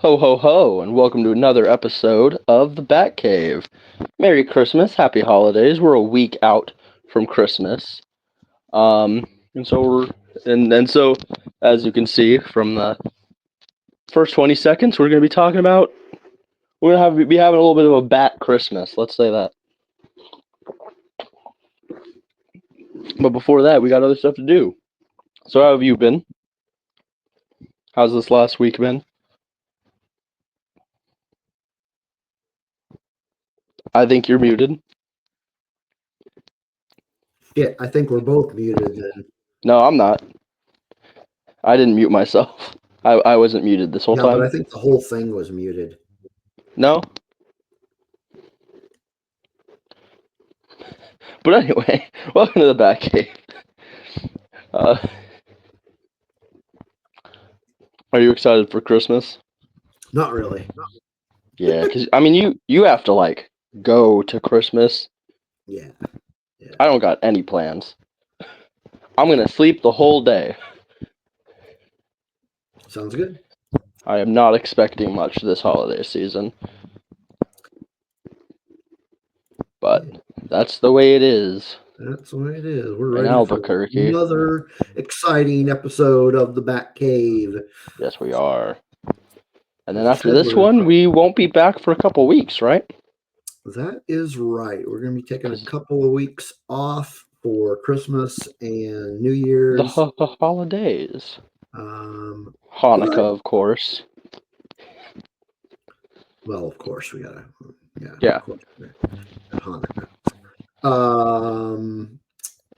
Ho ho ho, and welcome to another episode of the Batcave. Merry Christmas, Happy Holidays. We're a week out from Christmas, and so we're as you can see from the first 20 seconds, we're gonna be talking about be having a little bit of a bat Christmas. Let's say that. But before that, we got other stuff to do. So how have you been? How's this last week been? I think you're muted. Shit, I think we're both muted then. No, I'm not. I didn't mute myself. I wasn't muted this whole Yeah, but time. I think the whole thing was muted. No? But anyway, welcome to the Batcave. Uh, are you excited for Christmas? Not really. Yeah, because I mean, you have to like go to Christmas. Yeah. I don't got any plans. I'm gonna sleep the whole day. Sounds good. I am not expecting much this holiday season, but that's the way it is That's the way it is. We're in ready for Albuquerque. another exciting episode of the Batcave. Yes, we are. And then As I after said, this one, we won't be back for a couple weeks, right? That is right. We're going to be taking a couple of weeks off for Christmas and New Year's. The holidays. But, Hanukkah, of course. well, of course, we got to. Yeah. Of course, Hanukkah.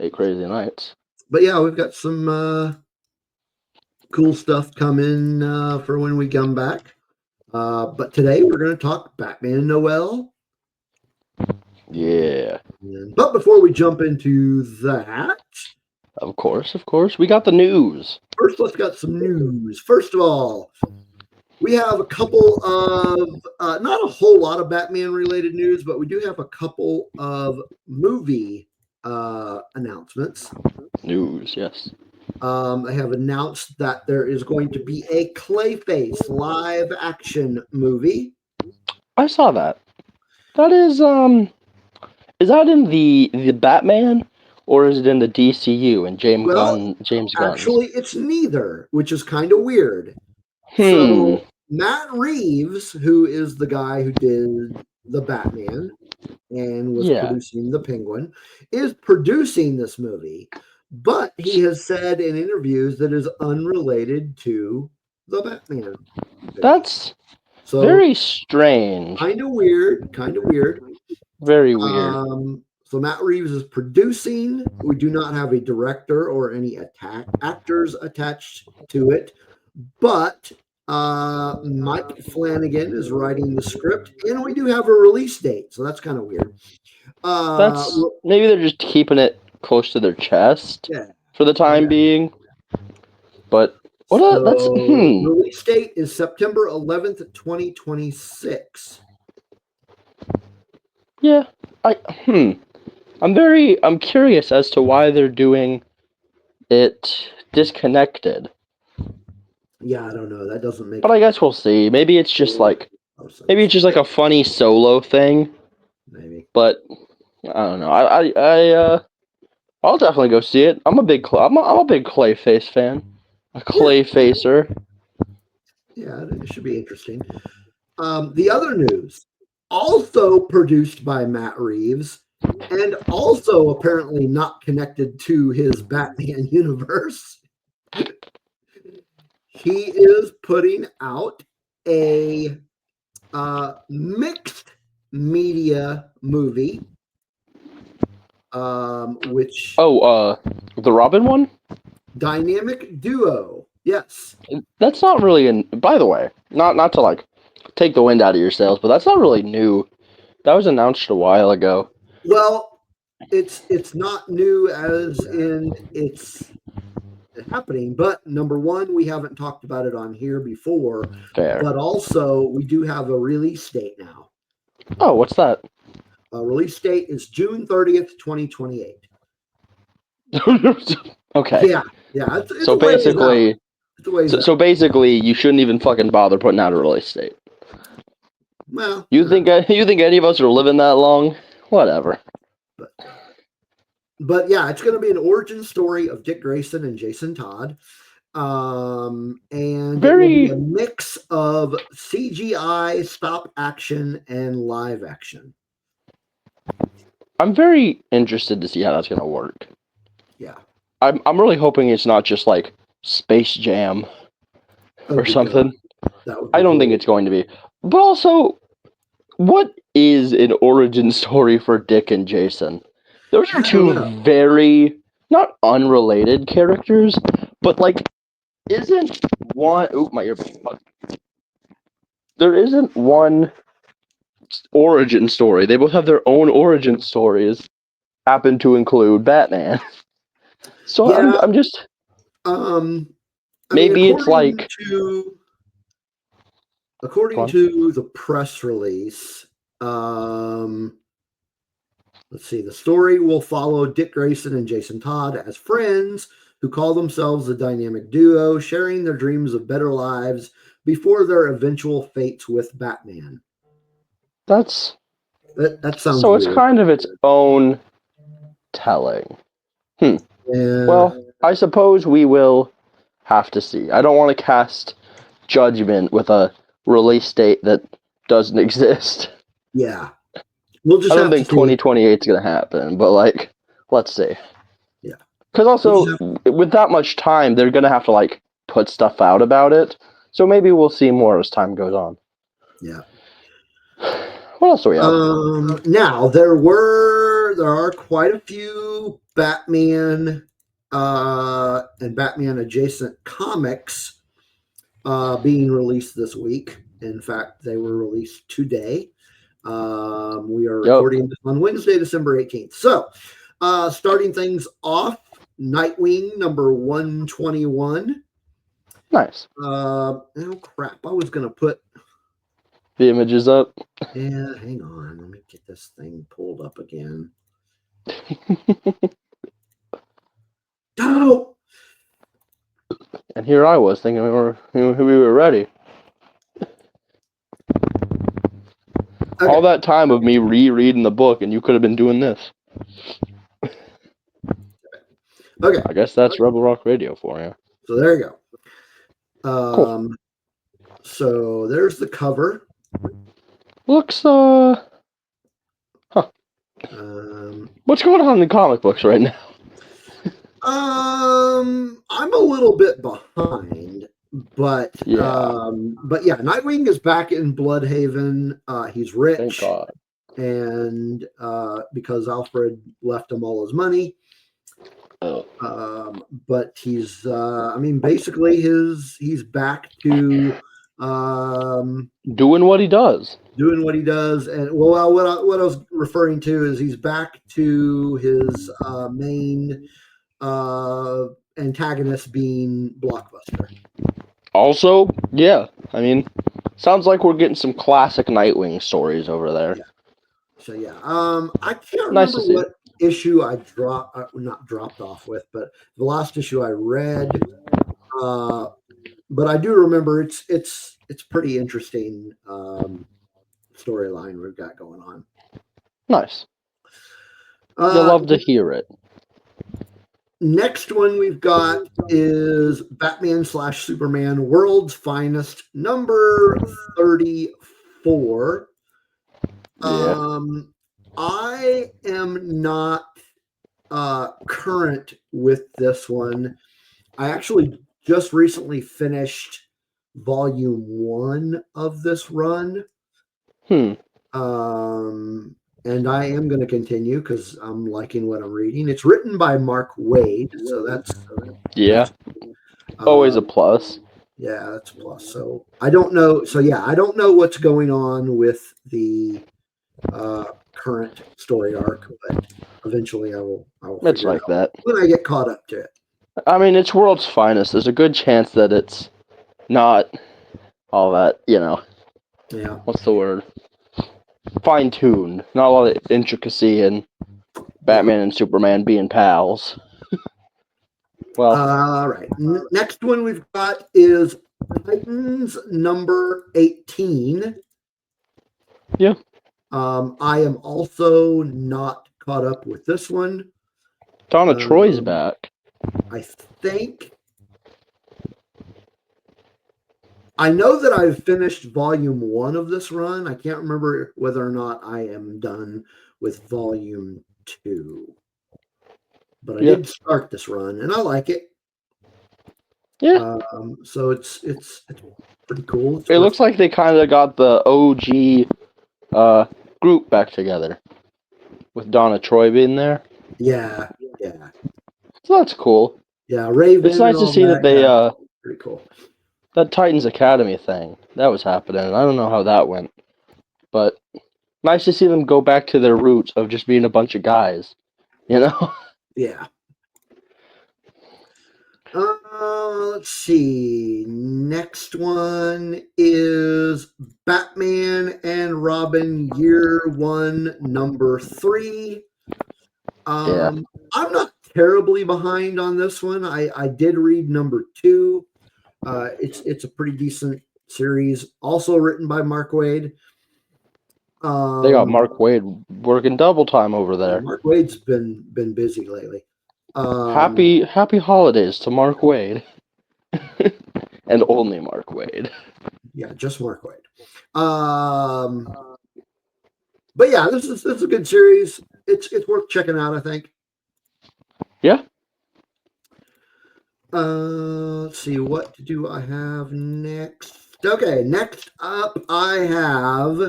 8 crazy nights. But yeah, we've got some cool stuff coming for when we come back. But today we're going to talk Batman Noel. Yeah. But before we jump into that, Of course, we got the news. First, let's got some news. First of all, we have a couple of, not a whole lot of Batman related news, but we do have a couple of movie announcements. News, yes. They have announced that there is going to be a Clayface live action movie. I saw that. That is that in the Batman or is it in the DCU and James Gunn? Actually, it's neither, which is kind of weird. So Matt Reeves, who is the guy who did the Batman and was producing the Penguin, is producing this movie, but he has said in interviews that is unrelated to the Batman. That's very strange. Kind of weird. Very weird. So Matt Reeves is producing. We do not have a director or any actors attached to it, but Mike Flanagan is writing the script, and we do have a release date, so that's kind of weird. Maybe they're just keeping it close to their chest for the time being. But release date is September 11th, 2026. Yeah, I'm curious as to why they're doing it disconnected. Yeah, I don't know. That doesn't make. But I guess we'll see. Maybe it's just like a funny solo thing. Maybe. But I don't know. I'll definitely go see it. I'm a big Clayface fan. A Clayfacer. Yeah, it should be interesting. The other news, also produced by Matt Reeves, and also apparently not connected to his Batman universe. He is putting out a mixed media movie, which the Robin one? Dynamic duo. Yes. That's not really by the way, not to like take the wind out of your sails, but that's not really new. That was announced a while ago. Well, it's not new as in it's happening, but number one, we haven't talked about it on here before. Fair. But also we do have a release date now. Oh, what's that? Release date is June 30th, 2028. Okay. Yeah. It's so basically, It's a ways out. So basically, you shouldn't even fucking bother putting out a release date. Well, You think any of us are living that long? Whatever. But yeah, it's going to be an origin story of Dick Grayson and Jason Todd. And it will be a mix of CGI, stop action, and live action. I'm very interested to see how that's going to work. Yeah. I'm really hoping it's not just like Space Jam or something. I don't think it's going to be. But also, what is an origin story for Dick and Jason? Those are two very, not unrelated characters, but like, isn't one... Oop, my earbud. There isn't one origin story. They both have their own origin stories, happen to include Batman. So yeah. I'm just... maybe it's like... According to the press release, let's see, the story will follow Dick Grayson and Jason Todd as friends who call themselves a dynamic duo, sharing their dreams of better lives before their eventual fates with Batman. That sounds so. Weird. It's kind of its own telling. Yeah. Well, I suppose we will have to see. I don't want to cast judgment with a release date that doesn't exist. Yeah. We'll just I don't think 2028 is going to happen, but like, let's see. Yeah. Because also, with that much time, they're going to have to like put stuff out about it. So maybe we'll see more as time goes on. Yeah. What else do we have? Now there are quite a few Batman and Batman adjacent comics being released this week. In fact, they were released today. We are recording this on Wednesday, December 18th. So, starting things off, Nightwing number 121. Nice. Oh crap! I was gonna put the images up. Yeah, hang on. Let me get this thing pulled up again. No. And here I was thinking we were ready. Okay. All that time of me rereading the book, and you could have been doing this. Okay. I guess that's Rebel Rock Radio for you. So there you go. Cool. So there's the cover. Looks what's going on in the comic books right now? I'm a little bit behind, but yeah, Nightwing is back in Bloodhaven. He's rich. Thank God. And because Alfred left him all his money. But he's basically he's back to doing what he does. And well, what I was referring to is he's back to his main antagonist being Blockbuster. Also, yeah, I mean, sounds like we're getting some classic Nightwing stories over there. Yeah. So yeah, I can't remember what issue I not dropped off with, but the last issue I read. But I do remember it's pretty interesting storyline we've got going on. Nice. You'll love to hear it. Next one we've got is Batman / Superman World's Finest number 34. Yeah. I am not current with this one. I actually just recently finished volume 1 of this run. And I am going to continue because I'm liking what I'm reading. It's written by Mark Waid, so that's always a plus. Yeah, that's a plus. So I don't know. So yeah, I don't know what's going on with the current story arc, but eventually I will. It's like that when I get caught up to it. I mean, it's World's Finest. There's a good chance that it's not all that, Yeah. What's the word? Fine-tuned. Not a lot of intricacy in Batman and Superman being pals. Well, All right. Next one we've got is Titans number 18. yeah. I am also not caught up with this one. Donna Troy's back. I think. I know that I've finished volume 1 of this run. I can't remember whether or not I am done with volume 2. But I did start this run and I like it. Yeah. So it's pretty cool. It looks like they kind of got the OG group back together with Donna Troy being there. Yeah. So that's cool. Yeah, Raven. It's nice to see that they pretty cool. That Titans Academy thing that was happening. I don't know how that went, but nice to see them go back to their roots of just being a bunch of guys. You know? Yeah. Let's see. Next one is Batman and Robin Year 1, number 3. I'm not terribly behind on this one. I did read number 2. It's a pretty decent series, also written by Mark Waid. They got Mark Waid working double time over there. Mark Waid's been busy lately. Happy holidays to Mark Waid. And only Mark Waid. Yeah, just Mark Waid. But yeah, this is a good series. It's worth checking out, I think. Yeah. Let's see, what do I have next? Okay, next up I have,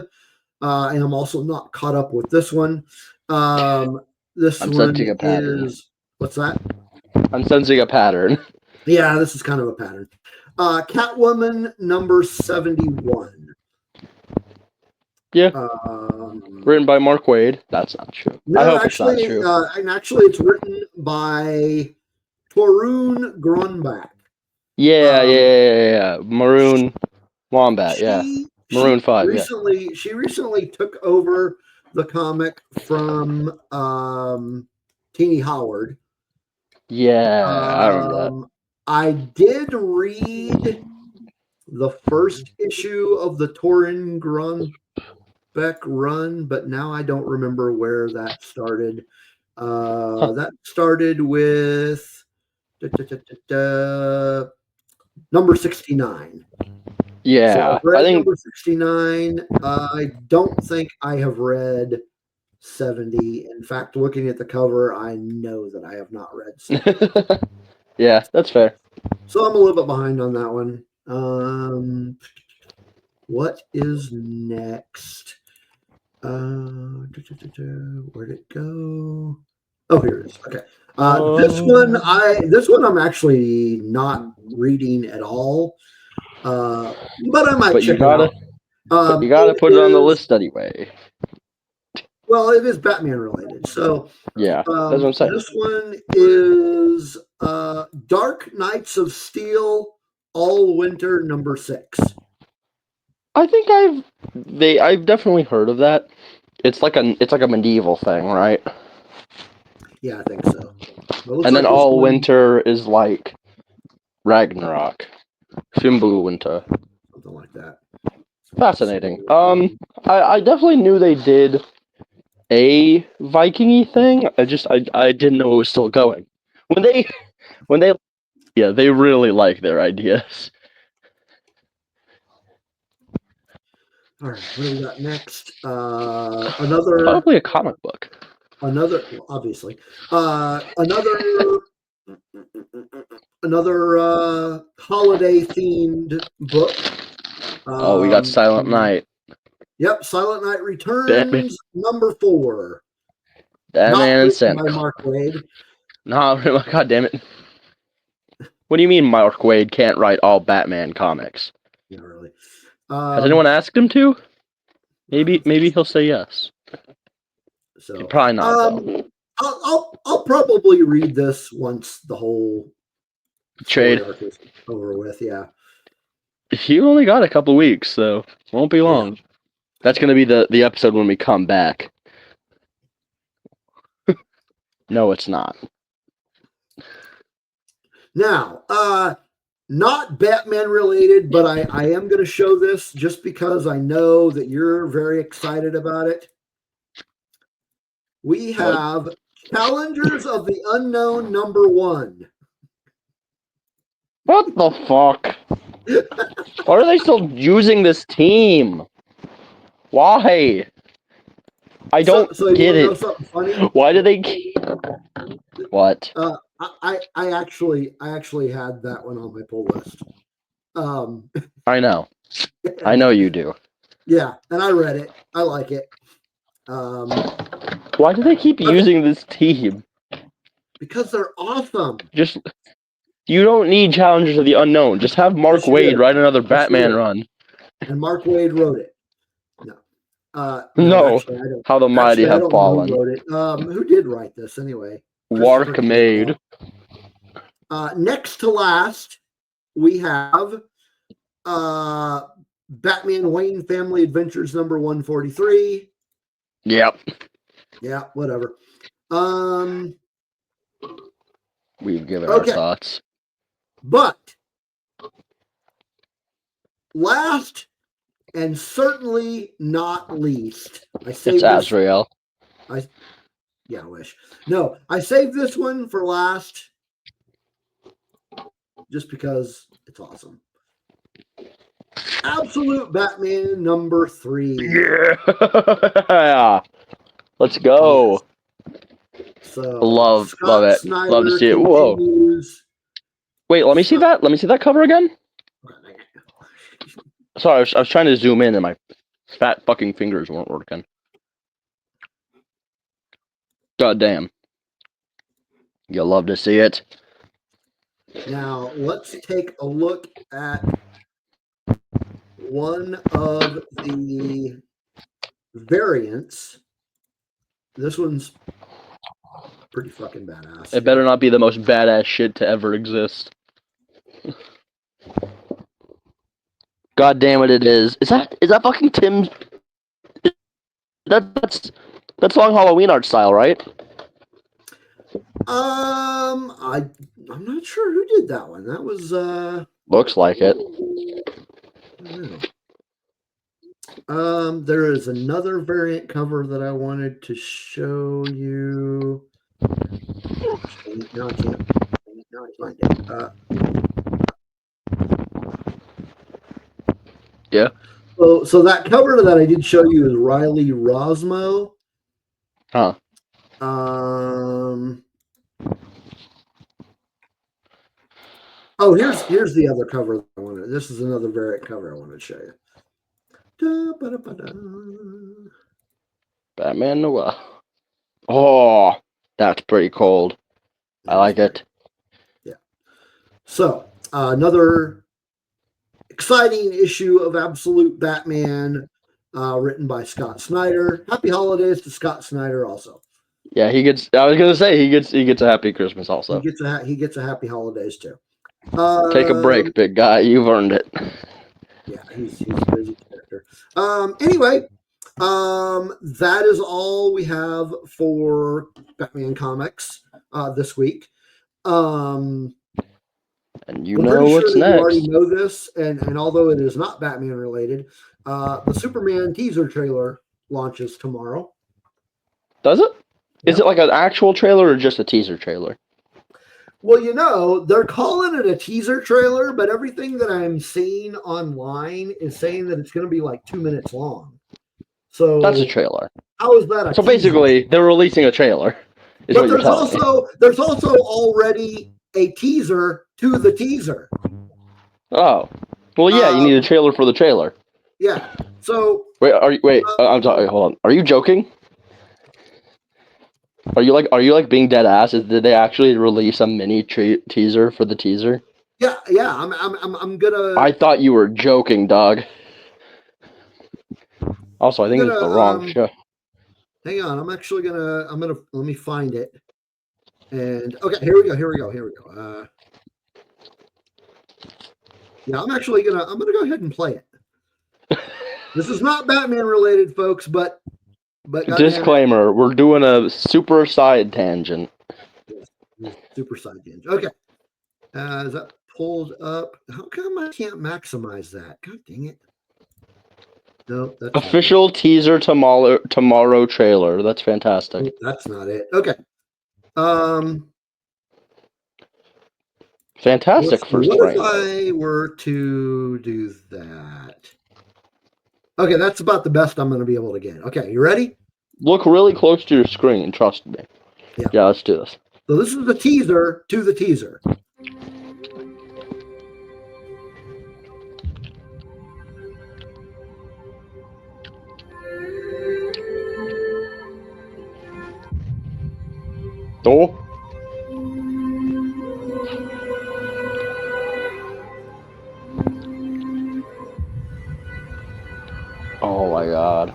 and I'm also not caught up with this one. This I'm one sensing a pattern. is, what's that? I'm sensing a pattern. Yeah, this is kind of a pattern. Catwoman number 71. Yeah. Written by Mark Waid. That's not true. No, I hope actually, it's not true. And actually, it's written by Torun Grunbach. Yeah. Maroon Wombat. Maroon 5. She recently took over the comic from Teeny Howard. Yeah, I remember that. I did read the first issue of the Torun Grunbach run, but now I don't remember where that started. That started with number 69. Yeah, So I've read I think number 69. I don't think I have read 70. In fact, looking at the cover, I know that I have not read 70. Yeah, that's fair. So I'm a little bit behind on that one. What is next? Where'd it go? Oh, here it is. Okay. This one I'm actually not reading at all. But I might check it out. But you gotta put it on the list anyway. Well, it is Batman related. So yeah, that's what I'm saying. This one is Dark Knights of Steel All Winter number 6. I think I've definitely heard of that. It's like a medieval thing, right? Yeah, I think so. And then All Winter is like Ragnarok. Fimbulwinter. Something like that. Fascinating. I definitely knew they did a Viking-y thing. I didn't know it was still going. When they they really like their ideas. All right, what do we got next? Another Probably a comic book. Obviously. Another holiday themed book. We got Silent Night. Yep, Silent Night Returns number 4. Batman and Santa. By Mark Waid. No, God damn it. What do you mean Mark Waid can't write all Batman comics? Not really. Has anyone asked him to? Maybe he'll say yes. So probably not though. I'll probably read this once the whole trade arc is over with. Yeah. You only got a couple weeks, so it won't be long. Yeah. That's gonna be the episode when we come back. No, it's not. Now, not Batman related, but I am going to show this just because I know that you're very excited about it. We have Challengers of the Unknown #1. What the fuck? Why are they still using this team? Why? I don't So you get want to know it. something funny? Why do they keep... What? I actually had that one on my pull list. I know. I know you do. Yeah, and I read it. I like it. Why do they keep using this team? Because they're awesome. Just... You don't need Challengers of the Unknown. Just have Mark Waid write another Batman run. And Mark Waid wrote it. No. No. Actually, I don't. How the mighty have fallen. Who wrote it. Who did write this anyway? Wark made. Next to last, we have Batman Wayne Family Adventures #143. Yep. Yeah, whatever. We've given our thoughts. But last and certainly not least, It's Azrael. I wish. No, I saved this one for last just because it's awesome. Absolute Batman #3. Yeah. Let's go. So love it. Snyder love to see it. Whoa. Wait, let me see that. Let me see that cover again. Sorry, I was trying to zoom in and my fat fucking fingers weren't working. God damn. You'll love to see it. Now, let's take a look at one of the variants. This one's pretty fucking badass. It better not be the most badass shit to ever exist. God damn it is. Is that fucking Tim's... That's Long Halloween art style, right? I'm not sure who did that one. That was Looks like it. There is another variant cover that I wanted to show you. No, I can't find it. Yeah. So that cover that I did show you is Riley Rosmo. Huh. Oh, here's the other cover I wanted. This is another variant cover I wanted to show you. Batman Noel. Oh, that's pretty cold. I like it. Yeah. So another exciting issue of Absolute Batman, written by Scott Snyder. Happy holidays to Scott Snyder also. Yeah, he gets. I was gonna say he gets a happy Christmas also. He gets a happy holidays too. Take a break, big guy. You've earned it. Yeah, he's a busy character. Anyway, that is all we have for Batman comics this week. And you I'm know pretty what's sure that next. you already know this, and although it is not Batman related, the Superman teaser trailer launches tomorrow. Does it? Yep. Is it like an actual trailer or just a teaser trailer? Well, they're calling it a teaser trailer, but everything that I'm seeing online is saying that it's going to be like 2 minutes long. So that's a trailer. How is that? So basically, they're releasing a trailer. But there's also already a teaser to the teaser. Oh, well, yeah. You need a trailer for the trailer. Yeah. So wait. I'm sorry. Hold on. Are you joking? Are you like being dead ass? Did they actually release a mini teaser for the teaser? Yeah. I'm gonna. I thought you were joking, dog. Also, I think it's the wrong show. Hang on, I'm gonna let me find it. And okay, here we go. Yeah, I'm gonna go ahead and play it. This is not Batman related, folks, but disclaimer: we're doing a super side tangent. Super side tangent. Okay. Is that pulled up? How come I can't maximize that? God dang it. No, that's Official teaser tomorrow trailer. That's fantastic. That's not it. Okay. Fantastic first what frame. if I were to do that? Okay, that's about the best I'm going to be able to get. Okay, you ready? Look really close to your screen. Trust me. Yeah, let's do this. So this is the teaser to the teaser. Oh. Oh my god.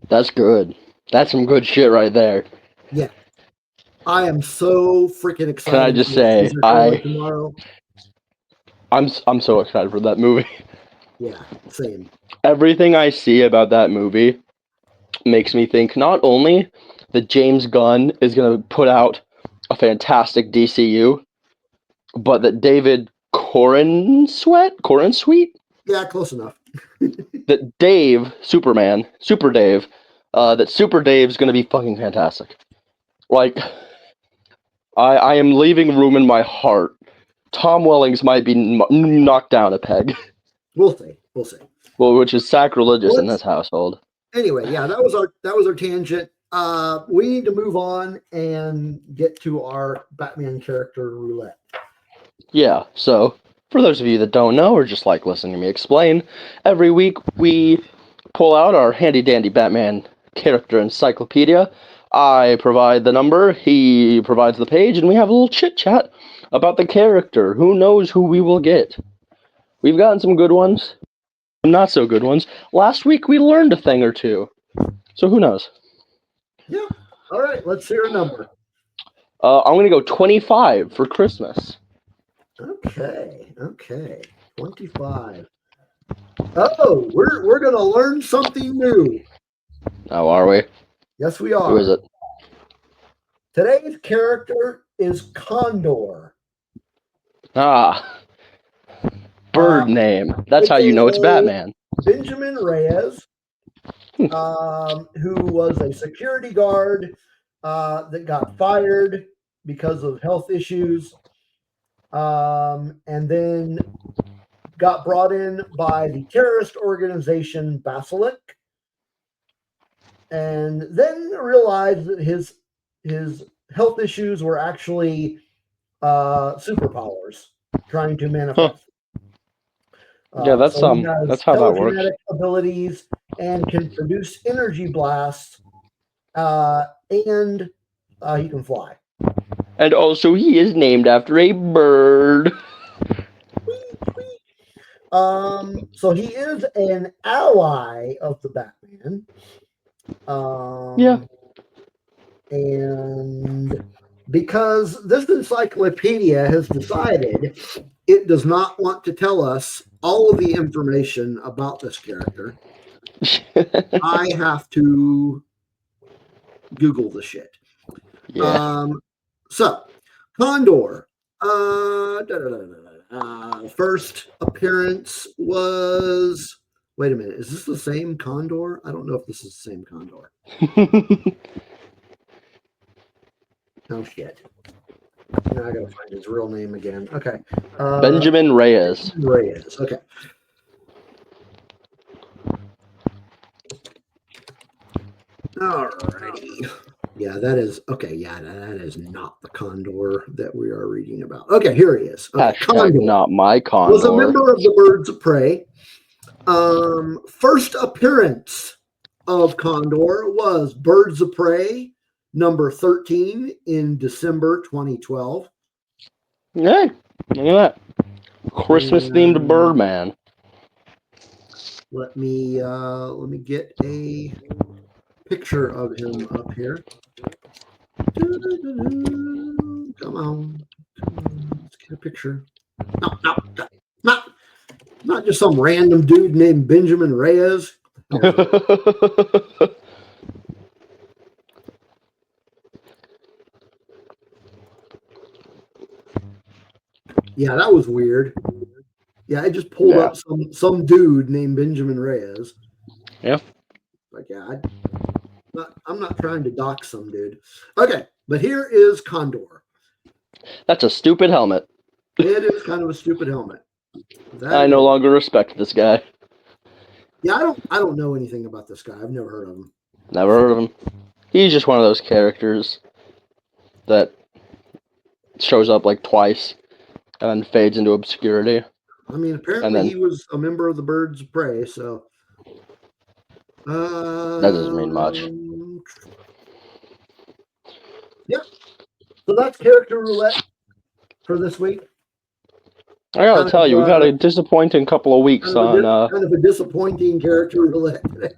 That's good. That's some good shit right there. Yeah. I am so freaking excited. Can I just say tomorrow. I'm so excited for that movie. Yeah, same. Everything I see about that movie makes me think not only that James Gunn is going to put out a fantastic DCU, but that David Corenswet? Yeah, close enough. That Dave, Super Dave, that Super Dave's going to be fucking fantastic. Like, I am leaving room in my heart. Tom Wellings might be knocked down a peg. We'll see. We'll see. Well, which is sacrilegious in this household. Anyway, yeah, that was our tangent. We need to move on and get to our Batman character roulette. Yeah, so for those of you that don't know or just like listening to me explain, every week we pull out our handy dandy Batman character encyclopedia. I provide the number, he provides the page, and we have a little chit chat about the character. Who knows who we will get? We've gotten some good ones, not so good ones. Last week we learned a thing or two, so who knows? Yeah. All right, let's hear a number. I'm gonna go 25 for Christmas. Okay. 25. Oh, we're gonna learn something new. Oh, are we? Yes, we are. Who is it? Today's character is Condor. Ah, bird name. That's how you know it's Batman. Benjamin Reyes, who was a security guard that got fired because of health issues, and then got brought in by the terrorist organization Basilic, and then realized that his health issues were actually superpowers trying to manifest. Yeah, that's so he has that's how that works. telekinetic abilities and can produce energy blasts, and he can fly. And also, he is named after a bird. So he is an ally of the Batman. Yeah. And because this encyclopedia has decided it does not want to tell us all of the information about this character, I have to Google the shit. Yeah. So, Condor. First appearance was. Wait a minute. Is this the same Condor? I don't know if this is the same Condor. Oh, shit. Now I gotta find his real name again. Okay. Benjamin Reyes. Reyes. Okay. Alrighty. Yeah, that is okay. Yeah, that is not the Condor that we are reading about. Okay, here he is. Okay, Condor, not my Condor. Was a member of the Birds of Prey. First appearance of Condor was Birds of Prey number 13 in December 2012. Hey, look at that. Christmas themed Birdman. Let me get a picture of him up here. Come on. Let's get a picture. No, not just some random dude named Benjamin Reyes. Yeah, that was weird. Yeah, I just pulled Yeah. up some dude named Benjamin Reyes. Yeah. Like, yeah, I'm not trying to dox some dude. Okay, but here is Condor. That's a stupid helmet. It is kind of a stupid helmet. That I it no is. longer respect this guy. Yeah, I don't know anything about this guy. I've never heard of him. Never heard of him. He's just one of those characters that shows up like twice and then fades into obscurity. I mean, And apparently then he was a member of the Birds of Prey, so that doesn't mean much. yeah. So that's character roulette for this week. I gotta Kind of tell you, we've had a disappointing couple of weeks kind of a on. kind of a disappointing character roulette today.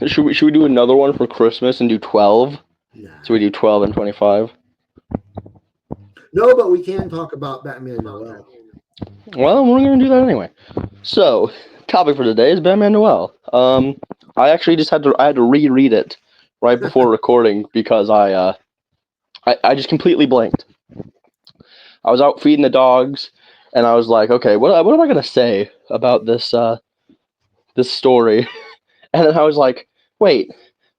Should we do another one for Christmas and do 12? Nah. So we do 12 and 25. No, but we can talk about Batman Noel. Well, we're gonna do that anyway. So, topic for today is Batman Noel. I actually just had to reread it right before recording because I just completely blanked. I was out feeding the dogs, and I was like, okay, what am I gonna say about this story? And then I was like, wait,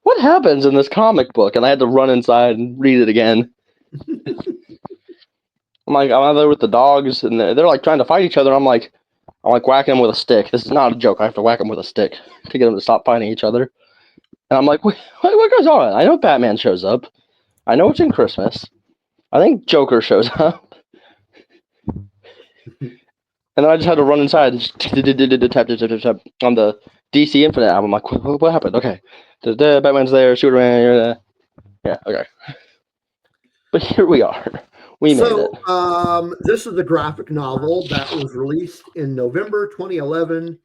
what happens in this comic book? And I had to run inside and read it again. I'm out there with the dogs, and they're like trying to fight each other. I'm like whacking them with a stick. This is not a joke. I have to whack them with a stick to get them to stop fighting each other. And I'm like, what goes on? I know Batman shows up. I know it's in Christmas. I think Joker shows up. And then I just had to run inside and just tap on the DC Infinite album. I'm like, what happened? Okay. Batman's there, Superman. Yeah, okay. But here we are. We made it. So, this is the graphic novel that was released in November 2011.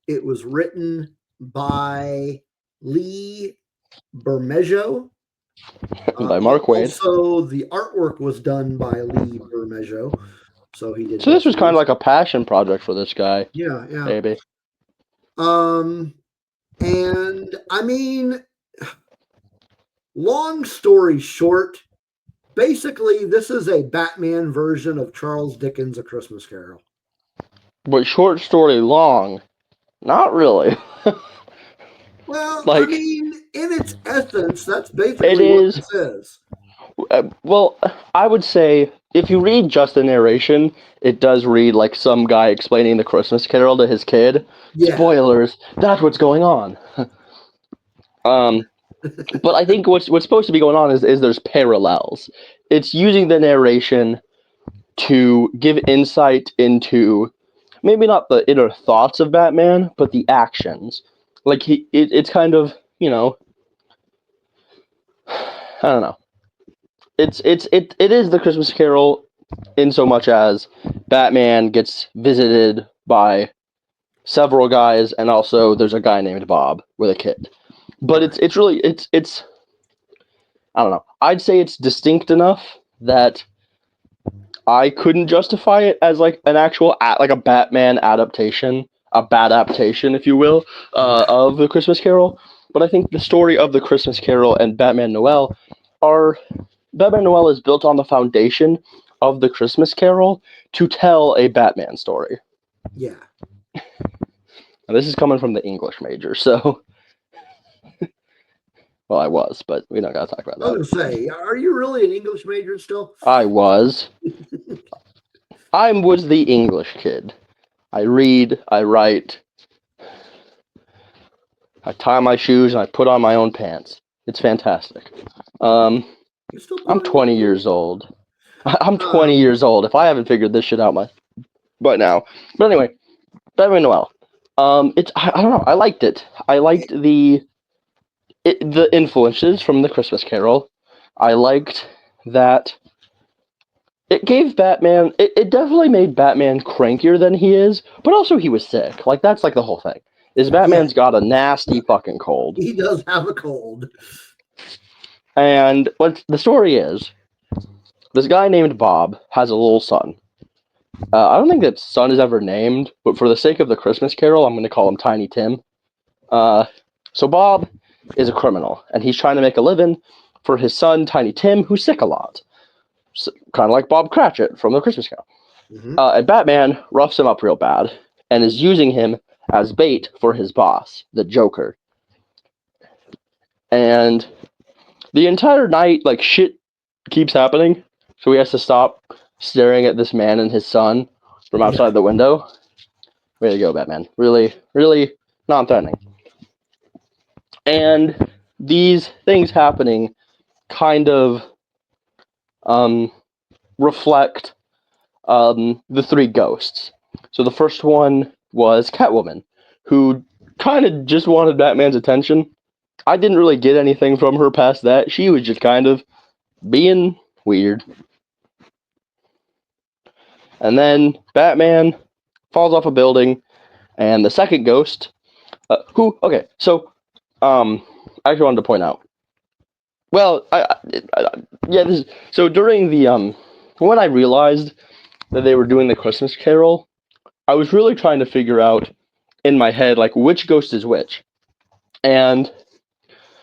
It was written by Lee Bermejo. By Mark Waid. Also, the artwork was done by Lee Bermejo. So he did. So this was kind of like a passion project for this guy. Yeah, yeah. Maybe. And I mean, long story short, basically, this is a Batman version of Charles Dickens' A Christmas Carol. But short story long, not really. Well, like, I mean, in its essence, that's basically it what is. this is. Well, I would say if you read just the narration, it does read like some guy explaining the Christmas Carol to his kid. Yeah. Spoilers. That's what's going on. But I think what's supposed to be going on is there's parallels. It's using the narration to give insight into maybe not the inner thoughts of Batman, but the actions. Like it's kind of, I don't know. It is the Christmas Carol in so much as Batman gets visited by several guys, and also there's a guy named Bob with a kid. But it's really I don't know. I'd say it's distinct enough that I couldn't justify it as like an actual like a Batman adaptation, a bad adaptation, if you will, of the Christmas Carol. But I think the story of the Christmas Carol and Batman Noel is built on the foundation of the Christmas Carol to tell a Batman story. Yeah. Now, this is coming from the English major, so well, I was, but we don't gotta talk about that. I was gonna say, are you really an English major still? I was. I was the English kid. I read, I write, I tie my shoes, and I put on my own pants. It's fantastic. I'm 20 years old. I'm 20 years old. If I haven't figured this shit out by now. But anyway, Batman Noel. I don't know. I liked it. I liked the influences from the Christmas Carol. I liked that it gave Batman. It definitely made Batman crankier than he is, but also he was sick. Like that's like the whole thing. Is Batman's got a nasty fucking cold. He does have a cold. And what the story is, this guy named Bob has a little son. I don't think that son is ever named, but for the sake of the Christmas Carol, I'm going to call him Tiny Tim. So Bob is a criminal, and he's trying to make a living for his son, Tiny Tim, who's sick a lot. kind of like Bob Cratchit from The Christmas Carol. Mm-hmm. And Batman roughs him up real bad and is using him as bait for his boss, the Joker. And the entire night, like, shit keeps happening, so he has to stop staring at this man and his son from outside the window. Way to go, Batman. Really, really non-threatening. And these things happening kind of reflect the three ghosts. So the first one was Catwoman, who kind of just wanted Batman's attention. I didn't really get anything from her past that. She was just kind of being weird. And then Batman falls off a building, and the second ghost, I actually wanted to point out. Well, so during the when I realized that they were doing the Christmas Carol, I was really trying to figure out in my head like which ghost is which, and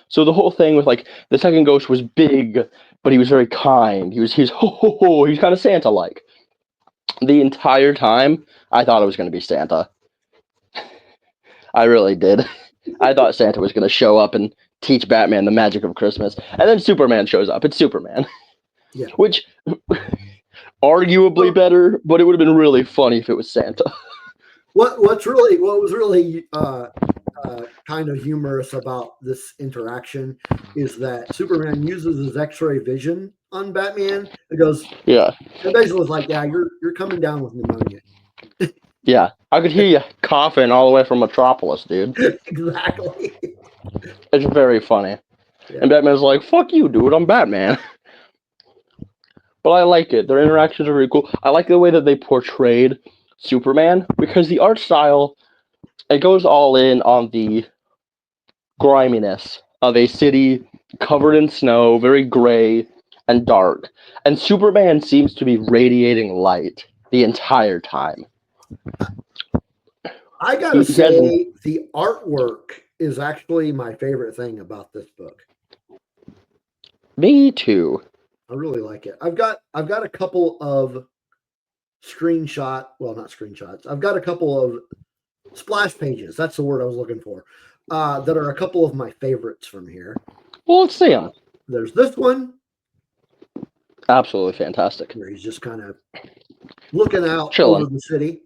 so the whole thing with like the second ghost was big, but he was very kind. He was ho ho ho. He was kind of Santa like. The entire time, I thought it was going to be Santa. I really did. I thought Santa was going to show up and teach Batman the magic of Christmas, and then Superman shows up. It's Superman, Yeah. which arguably better, but it would have been really funny if it was Santa. What was really kind of humorous about this interaction is that Superman uses his X-ray vision on Batman. It goes, Yeah, and basically was like, yeah, you're coming down with pneumonia. yeah. I could hear you coughing all the way from Metropolis, dude. Exactly. It's very funny. Yeah. And Batman's like, fuck you, dude, I'm Batman. But I like it. Their interactions are really cool. I like the way that they portrayed Superman, because the art style, it goes all in on the griminess of a city covered in snow, very gray and dark. And Superman seems to be radiating light the entire time. I gotta say, the artwork is actually my favorite thing about this book. Me too. I really like it. I've got a couple of not screenshots. I've got a couple of splash pages. That's the word I was looking for. That are a couple of my favorites from here. Well, let's see them. There's this one. Absolutely fantastic. Where he's just kind of looking out Chilling over the city.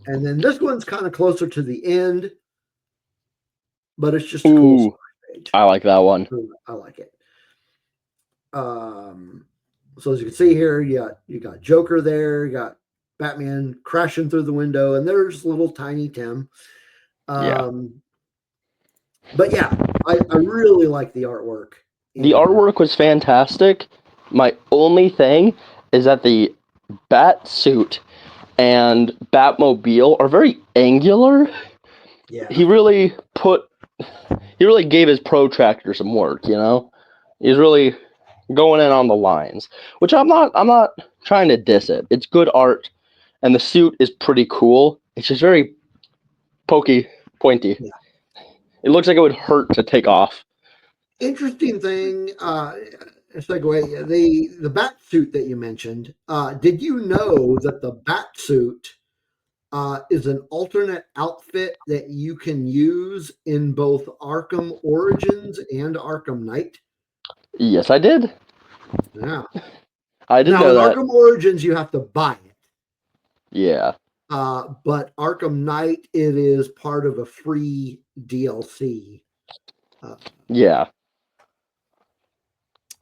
And then this one's kind of closer to the end, but it's just a cool page. I like that one. I like it. So as you can see here, you got Joker there, you got Batman crashing through the window, and there's little tiny Tim. But yeah, I really like the artwork. The artwork was fantastic. My only thing is that the bat suit and Batmobile are very angular. Yeah. He really gave his protractor some work, you know? He's really going in on the lines, which I'm not trying to diss it. It's good art, and the suit is pretty cool. It's just very pointy. Yeah. It looks like it would hurt to take off. Interesting thing, segue, the bat suit that you mentioned, did you know that the bat suit is an alternate outfit that you can use in both Arkham Origins and Arkham Knight? Yes, I did. Yeah. I didn't know that. In Arkham Origins, you have to buy it. Yeah. But Arkham Knight, it is part of a free DLC. Yeah.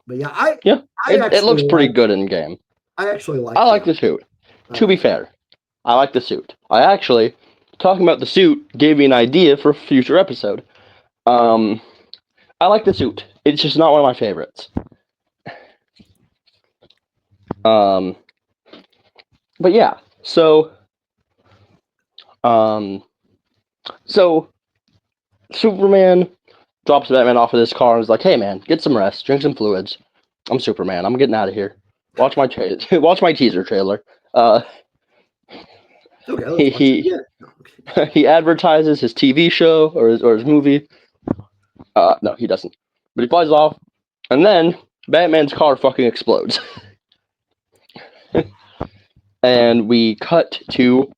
But yeah, it looks pretty good in game. I actually like. I like the suit. To be fair, I like the suit. I actually, talking about the suit gave me an idea for a future episode. I like the suit. It's just not one of my favorites. But yeah, so Superman drops Batman off of this car and is like, "Hey man, get some rest, drink some fluids. I'm Superman. I'm getting out of here. Watch my teaser trailer." Okay, he advertises his TV show or his movie. No, he doesn't. But he flies off, and then Batman's car fucking explodes. and we cut to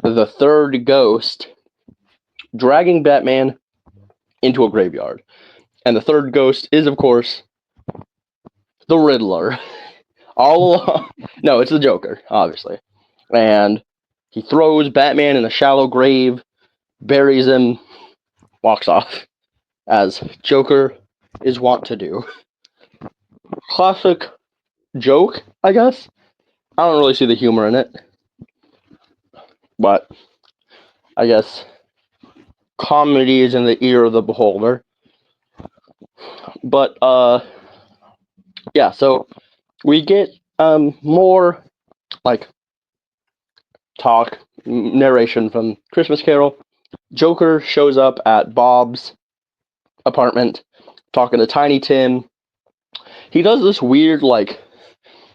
the third ghost dragging Batman into a graveyard. And the third ghost is, of course, the Riddler. All along. No, it's the Joker, obviously. And he throws Batman in a shallow grave, buries him, walks off, as Joker is wont to do. Classic joke, I guess. I don't really see the humor in it. But I guess comedy is in the ear of the beholder. But yeah, so we get more like talk narration from Christmas Carol. Joker shows up at Bob's apartment talking to Tiny Tim. He does this weird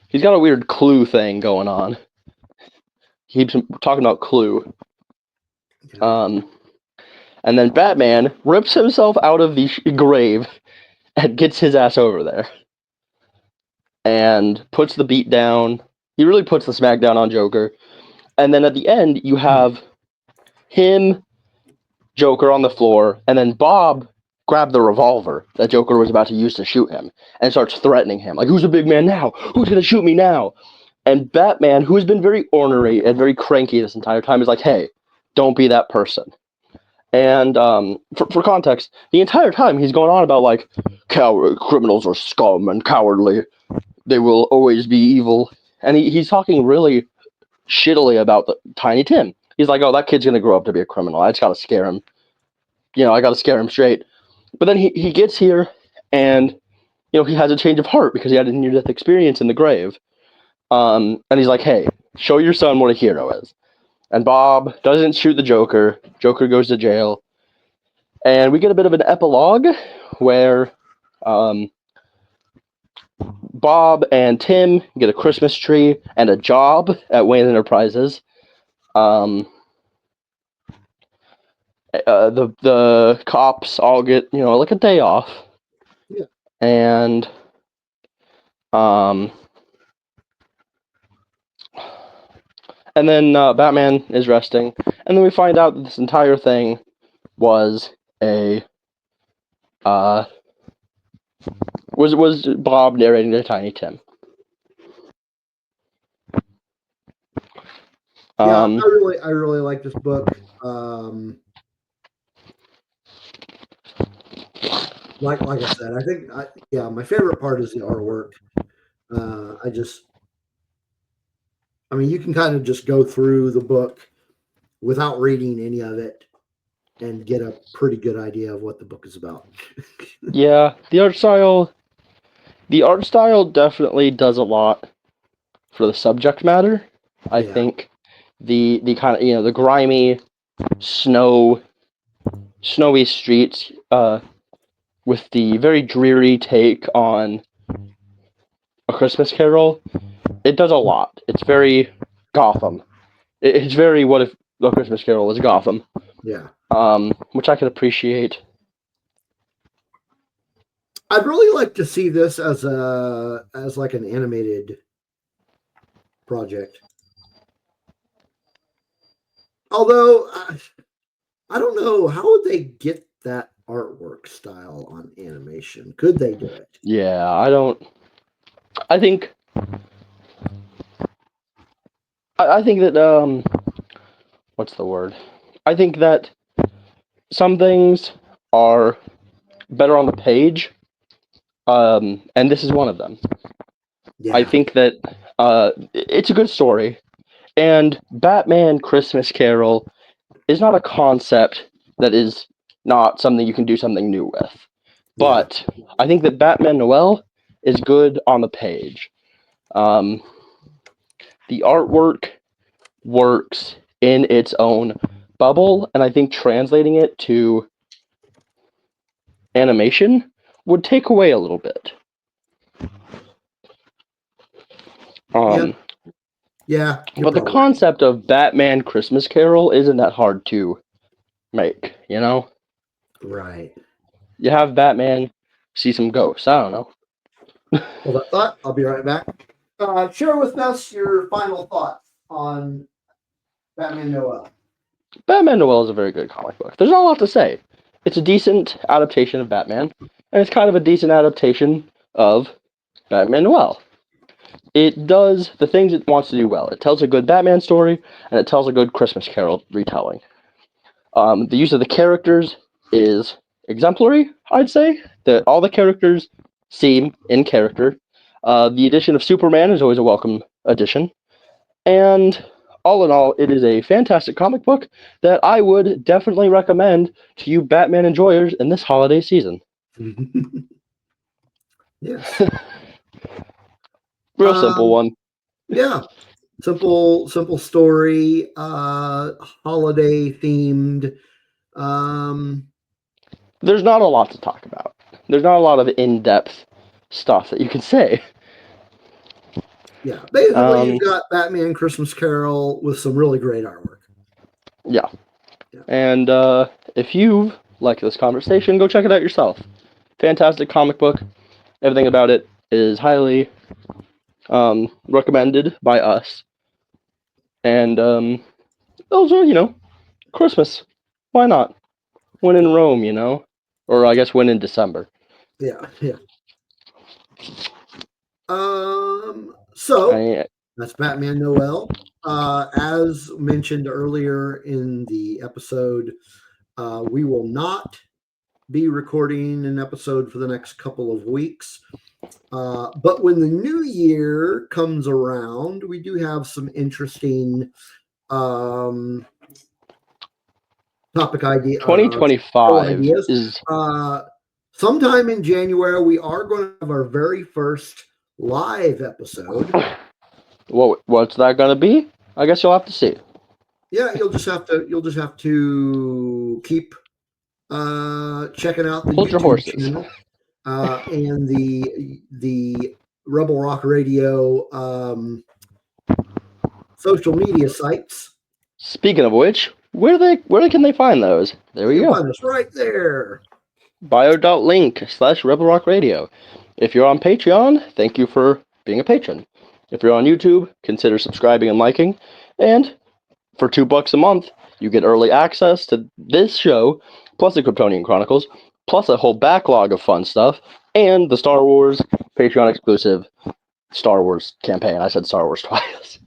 he's got a weird Clue thing going on. He keeps talking about Clue. And then Batman rips himself out of the grave and gets his ass over there. And puts the beat down. He really puts the smack down on Joker. And then at the end, you have him, Joker on the floor, and then Bob grabbed the revolver that Joker was about to use to shoot him and starts threatening him. Like, who's the big man now? Who's going to shoot me now? And Batman, who has been very ornery and very cranky this entire time, is like, hey, don't be that person. And for context, the entire time he's going on about, like, criminals are scum and cowardly. They will always be evil. And he's talking really shittily about Tiny Tim. He's like, oh, that kid's going to grow up to be a criminal. I just got to scare him. I got to scare him straight. But then he gets here, and, he has a change of heart because he had a near-death experience in the grave. And he's like, hey, show your son what a hero is. And Bob doesn't shoot the Joker. Joker goes to jail. And we get a bit of an epilogue where Bob and Tim get a Christmas tree and a job at Wayne Enterprises. The cops all get, like a day off. Yeah. And then Batman is resting, and then we find out that this entire thing was was Bob narrating to Tiny Tim. Yeah, I really like this book. Like I said, I think my favorite part is the artwork. You can kind of just go through the book without reading any of it and get a pretty good idea of what the book is about. Yeah, the art style definitely does a lot for the subject matter. I think the kind of the grimy snowy streets with the very dreary take on A Christmas Carol, it does a lot. It's very Gotham. It's very what if A Christmas Carol was Gotham. Yeah. Which I can appreciate. I'd really like to see this as like an animated project. Although I don't know, how would they get that artwork style on animation? Could they do it? Yeah, I think that what's the word? I think that some things are better on the page, and this is one of them. Yeah. I think that it's a good story, and Batman Christmas Carol is not a concept that is not something you can do something new with. But I think that Batman Noel is good on the page. The artwork works in its own bubble, and I think translating it to animation would take away a little bit. Yeah. But the concept of Batman Christmas Carol isn't that hard to make, Right. You have Batman see some ghosts. I don't know. Hold that thought. I'll be right back. Share with us your final thoughts on Batman Noel. Batman Noel is a very good comic book. There's not a lot to say. It's a decent adaptation of Batman, and it's kind of a decent adaptation of Batman Noel. It does the things it wants to do well. It tells a good Batman story, and it tells a good Christmas Carol retelling. The use of the characters is exemplary, I'd say. All the characters seem in character. The addition of Superman is always a welcome addition. And all in all, it is a fantastic comic book that I would definitely recommend to you Batman enjoyers in this holiday season. Yes. Real simple one. Yeah. Simple story, holiday themed. There's not a lot to talk about. There's not a lot of in-depth stuff that you can say. Yeah, basically you've got Batman Christmas Carol with some really great artwork. Yeah. And if you like this conversation, go check it out yourself. Fantastic comic book. Everything about it is highly recommended by us. And those are, Christmas. Why not? When in Rome, or I guess when in December. Yeah. So that's Batman Noel. As mentioned earlier in the episode, we will not be recording an episode for the next couple of weeks. But when the new year comes around, we do have some interesting topic idea. 2025 is sometime in January. We are going to have our very first live episode. What's that going to be? I guess you'll have to see. Yeah, you'll just have to keep checking out the Hold your YouTube horses. channel and the Rebel Rock Radio social media sites. Speaking of which, where can they find those? There we go. Find us right there. bio.link/Rebel Rock Radio. If you're on Patreon, thank you for being a patron. If you're on YouTube, consider subscribing and liking. And for $2 a month, you get early access to this show, plus the Kryptonian Chronicles, plus a whole backlog of fun stuff, and the Star Wars Patreon exclusive Star Wars campaign. I said Star Wars twice.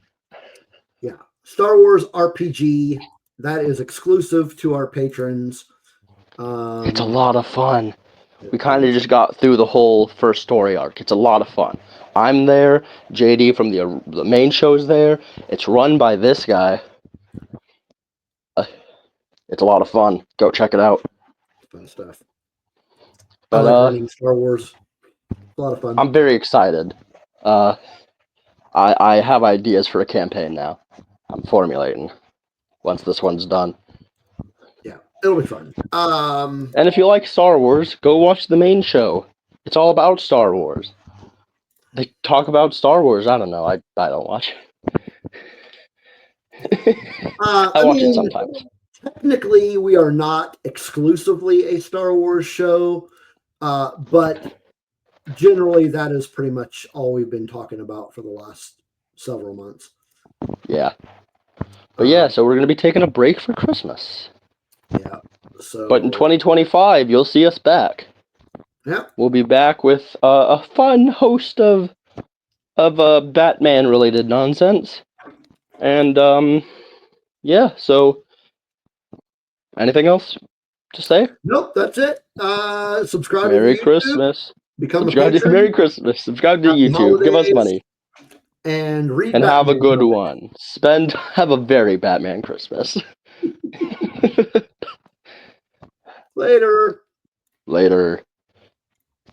Yeah. Star Wars RPG, that is exclusive to our patrons. It's a lot of fun. We kind of just got through the whole first story arc. It's a lot of fun. I'm there. JD from the main show's there. It's run by this guy. It's a lot of fun. Go check it out. Fun stuff. But, I like running Star Wars. It's a lot of fun. I'm very excited. I have ideas for a campaign now. I'm formulating once this one's done. Yeah, it'll be fun. And if you like Star Wars, go watch the main show. It's all about Star Wars. They talk about Star Wars. I don't know. I don't watch it. I watch it sometimes. Technically, we are not exclusively a Star Wars show, but generally that is pretty much all we've been talking about for the last several months. Yeah. But yeah, so we're going to be taking a break for Christmas. Yeah. So, but in 2025, you'll see us back. Yeah. We'll be back with a fun host of Batman-related nonsense. And, yeah, so anything else to say? Nope, that's it. Subscribe Merry to YouTube, Christmas. Become a patron. Merry Christmas. Subscribe to YouTube. Holidays, give us money. And read and Batman have a good Roulette. one. Have a very Batman Christmas. Later.